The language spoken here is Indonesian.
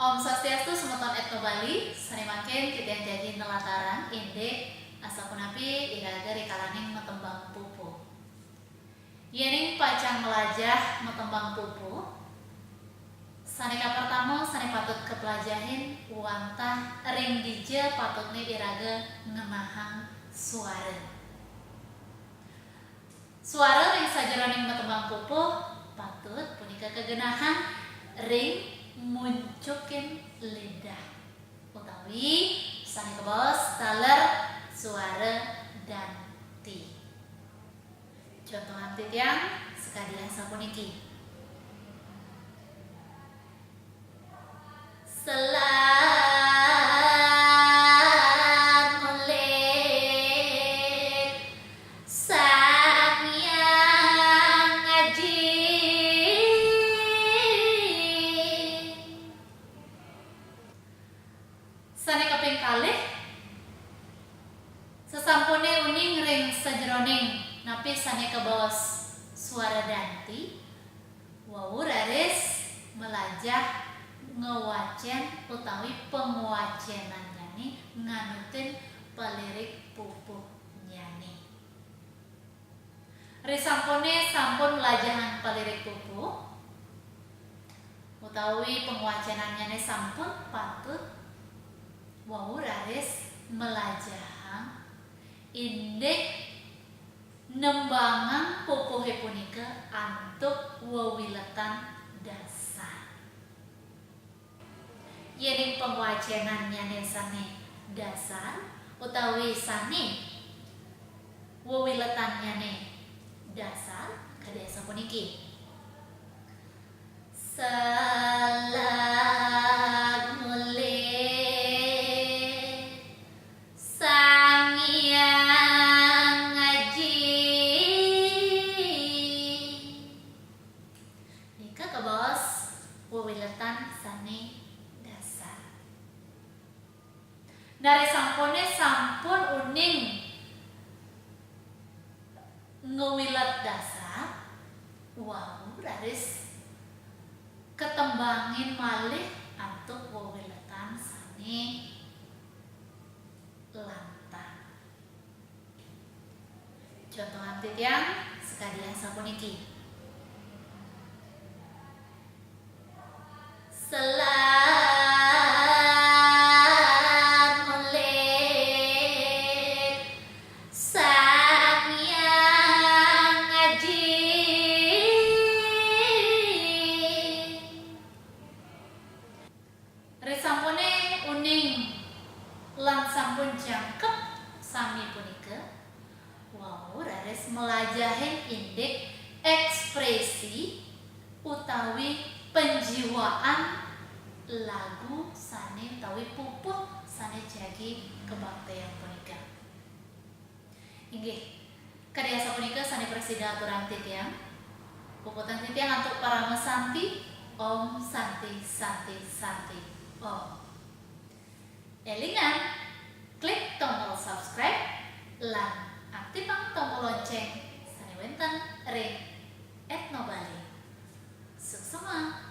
Om Swastiastu Semeton Etno Bali, sanimaken kitian janji nelataran inde asapunapi iraga rikalaning metembang pupu. Yening pacang melajah metembang pupu. Sanika pertama sani patut kepelajahin wantah ring dije patutnya iraga ngenahang suara. Suara ring sajroning metembang pupu patut punika kegenahan ring muncukin lidah utawi sani kebos taler suara dan ti. Contoh hamtit yang sekalian sapuniki. Sane kaping kalih sesampune uning ring sajroning napi sane kebos suara danti wau raris melajah ngewacen utawi penguwacenan nyani nganutin pelirik pupuh nyani. Risampune sampun melajahan pelirik pupuh utawi penguwacenan nyani sampun patut wau raris melajahang indek nembangan pupuhe punika antuk wewiletan dasar. Yening penguwacenan nyane sane dasar utawi sane wewiletan nyane dasar kadaya sapuniki. Wewiletan sane dasar. Dari sampune sampun uning ngewilet dasar, wau raris ketembangin malih antuk wewiletan sane lantang. Contoh hamtit yang sekalian sapuniki. Risampune uning lan sampun jangkep sami punika wau raris melajahin indek ekspresi utawi penjiwaan lagu sane utawi pupuh sane jagi kebaktian punika. Inggih kadaya sapunika sane presida aturang titiang puputan titiang untuk para mesanti Om Santi Santi Santi Om. Elingan klik tombol subscribe lan aktifkan tombol lonceng sane wenten ring Etno Bali. Suksema.